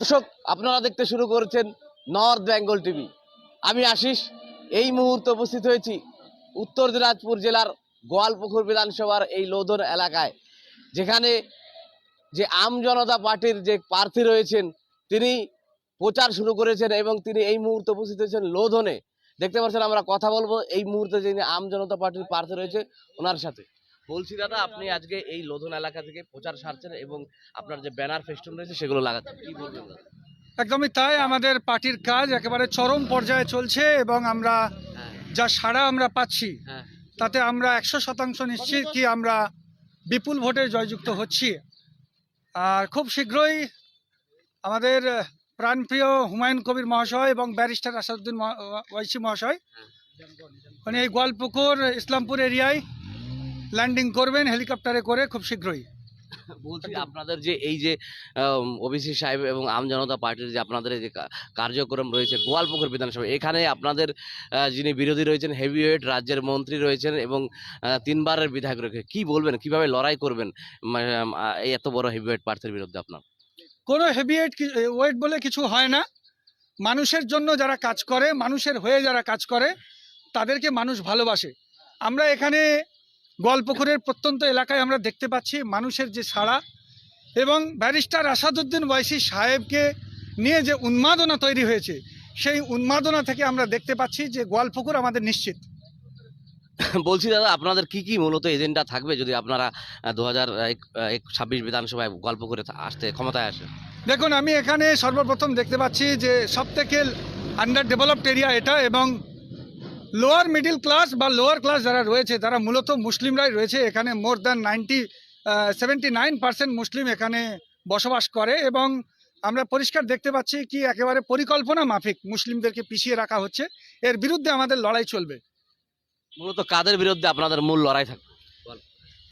দর্শক, আপনারা দেখতে শুরু করেছেন নর্থ বেঙ্গল টিভি। আমি আশিস। এই মুহূর্তে উপস্থিত হয়েছি উত্তর দিনাজপুর জেলার গোয়ালপুকুর বিধানসভার এই লোধন এলাকায়, যেখানে যে আম জনতা পার্টির যে প্রার্থী রয়েছেন তিনি প্রচার শুরু করেছেন এবং তিনি এই মুহূর্তে উপস্থিত হয়েছেন লোধনে। দেখতে পাচ্ছেন, আমরা কথা বলবো এই মুহূর্তে যিনি আম জনতা পার্টির প্রার্থী রয়েছে ওনার সাথে। বলছি দাদা, আপনি আজকে এই লোধন এলাকা থেকে প্রচার সারছেন এবং আপনার যে ব্যানার ফেস্টুন রয়েছে সেগুলো লাগাচ্ছেন, কি বলবেন দাদা? একদমই তাই, আমাদের পার্টির কাজ একেবারে চরম পর্যায়ে চলছে এবং আমরা যা সাড়া আমরা পাচ্ছি হ্যাঁ, তাতে আমরা 100% নিশ্চিত কি আমরা বিপুল ভোটে জয়যুক্ত হচ্ছি। আর খুব শীঘ্রই আমাদের প্রাণপ্রিয় হুমায়ুন কবির মহাশয় এবং ব্যারিস্টার আসাদুদ্দিন ওয়াইসি মহাশয় মানে এই গোয়ালপুকুর ইসলামপুর এরিয়ায় ল্যান্ডিং করবেন হেলিকপ্টারে করে খুব শীঘ্রই। বলছি আপনাদের যে এই যে ওবিসি সাহেব এবং আম জনতা পার্টির যে আপনাদের এই যে কার্যক্রম রয়েছে গোয়ালপুকুর বিধানসভা, এখানে আপনাদের যিনি বিরোধী রয়েছেন হেভিওয়েট রাজ্যের মন্ত্রী রয়েছেন এবং 3বারের বিধায়ক রয়েছে, কি বলবেন, কিভাবে লড়াই করবেন এই এত বড় হেভিওয়েট প্রার্থীর বিরুদ্ধে? আপনার কোনো ওয়েট বলে কিছু হয় না। মানুষের জন্য যারা কাজ করে, মানুষের হয়ে যারা কাজ করে তাদেরকে মানুষ ভালোবাসে। আমরা এখানে গোয়ালপুকুরের প্রত্যন্ত এলাকায় আমরা দেখতে পাচ্ছি মানুষের যে সাড়া এবং ব্যারিস্টার আসাদুদ্দিন ওয়াইসি সাহেবকে নিয়ে যে উন্মাদনা তৈরি হয়েছে, সেই উন্মাদনা থেকে আমরা দেখতে পাচ্ছি যে গোয়ালপুকুর আমাদের নিশ্চিত। বলছি দাদা, আপনাদের কি কি মূলত এজেন্ডা থাকবে যদি আপনারা 2026 বিধানসভায় গোয়ালপুকুরে আসতে ক্ষমতায় আসেন? দেখুন, আমি এখানে সর্বপ্রথম দেখতে পাচ্ছি যে সবথেকে আন্ডার ডেভেলপড এরিয়া এটা, এবং লোয়ার মিডিল ক্লাস বা লোয়ার ক্লাস যারা রয়েছে তারা মূলত মুসলিমরাই রয়েছে। এখানে মোর দ্যান 79% মুসলিম এখানে বসবাস করে এবং আমরা পরিষ্কার দেখতে পাচ্ছি কি একেবারে পরিকল্পনা মাফিক মুসলিমদেরকে পিছিয়ে রাখা হচ্ছে। এর বিরুদ্ধে আমাদের লড়াই চলবে। মূলত কাদের বিরুদ্ধে আপনাদের মূল লড়াই থাকবে?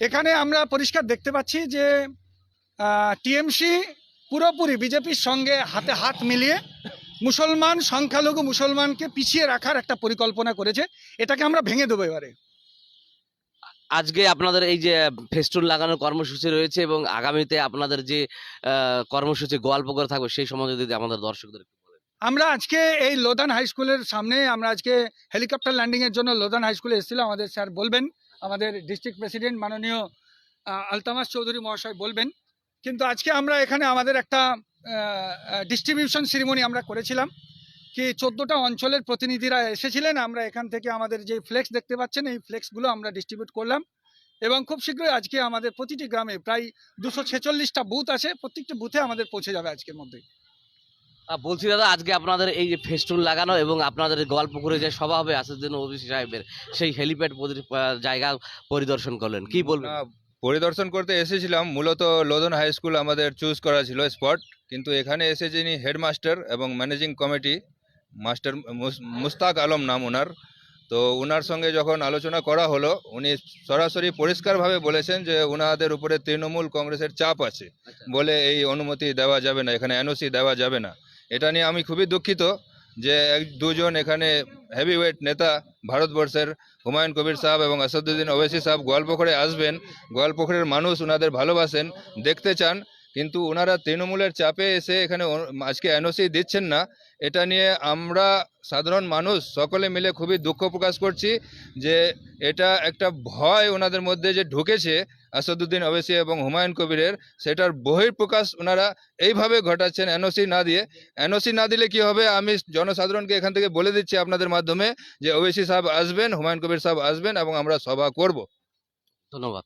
এখানে আমরা পরিষ্কার দেখতে পাচ্ছি যে টিএমসি পুরোপুরি বিজেপির সঙ্গে হাতে হাত মিলিয়ে মুসলমান সংখ্যালঘু মুসলমানকে পিছিয়ে রাখার একটা পরিকল্পনা করেছে। এটাকে আমরা ভেঙে দেবো এবারে। আজকে আপনাদের এই যে ফেস্টুন লাগানোর কর্মসূচি রয়েছে এবং আগামীতে আপনাদের যে কর্মসূচি গোয়ালপুকুরে থাকবে সেই সম্বন্ধে যদি আমাদের দর্শকদের একটু বলেন। আমরা আজকে এই লোধান হাই স্কুলের সামনে আমরা আজকে হেলিকপ্টার ল্যান্ডিংয়ের জন্য লোধান হাই স্কুলে এসেছিলাম। আমাদের স্যার বলবেন, আমাদের ডিস্ট্রিক্ট প্রেসিডেন্ট মাননীয় আলতামাস চৌধুরী মহাশয় বলবেন, কিন্তু আজকে আমরা এখানে আমাদের একটা ডিস্ট্রিবিউশন সেরিমনি আমরা করেছিলাম কি 14টা অঞ্চলের প্রতিনিধিরা এসেছিলেন। আমরা এখান থেকে আমাদের যে ফ্লেক্স দেখতে পাচ্ছেন এই ফ্লেক্সগুলো আমরা ডিস্ট্রিবিউট করলাম এবং খুব শীঘ্রই আজকে আমাদের প্রতিটি গ্রামে প্রায় 246টা বুথ আছে, প্রত্যেকটি বুথে আমাদের পৌঁছে যাবে আজকের মধ্যে। বলছি দাদা, আজকে আপনাদের এই যে ফেস্টুন লাগানো এবং আপনাদের গোয়ালপুকুরে যে সভা হবে আসাদুদ্দিন ওবিসি সাহেবের, সেই হেলিপ্যাড জায়গা পরিদর্শন করলেন, কি বলবেন? পরিদর্শন করতে এসেছিলাম। মূলত লোধন হাই স্কুল আমাদের চুজ করা ছিল স্পট, কিন্তু এখানে এসে যিনি হেডমাস্টার এবং managing committee master Mushtaq Alam নাম ওনার, তো ওনার সঙ্গে যখন আলোচনা করা হলো উনি সরাসরি পরিষ্কারভাবে বলেছেন যে ওনাদের উপরে তৃণমূল কংগ্রেসের চাপ আছে বলে এই অনুমতি দেওয়া যাবে না, এখানে এনওসি দেওয়া যাবে না। এটা নিয়ে আমি খুবই দুঃখিত যে দুজন এখানে হেভিওয়েট নেতা ভারতবর্ষের হুমায়ুন কবির সাহেব এবং আসাদুদ্দিন ওওয়াইসি সাহেব গোয়ালপুকুরে আসবেন। গোয়ালপুকুরের মানুষ ওনাদের ভালোবাসেন, দেখতে চান, কিন্তু ওনারা তৃণমূলের চাপে এসে এখানে আজকে এনওসি দিচ্ছেন না। এটা নিয়ে আমরা সাধারণ মানুষ সকলে মিলে খুবই দুঃখ প্রকাশ করছি যে এটা একটা ভয় ওনাদের মধ্যে যে ঢুকেছে আসাদুদ্দিন ওওয়াইসি এবং হুমায়ুন কবিরের, সেটার বহিঃপ্রকাশ ওনারা এইভাবে ঘটাচ্ছেন এনওসি না দিয়ে। এনওসি না দিলে কি হবে আমি জনসাধারণকে এখান থেকে বলে দিচ্ছি আপনাদের মাধ্যমে যে ওওয়াইসি সাহেব আসবেন, হুমায়ুন কবির সাহেব আসবেন এবং আমরা সভা করব। ধন্যবাদ।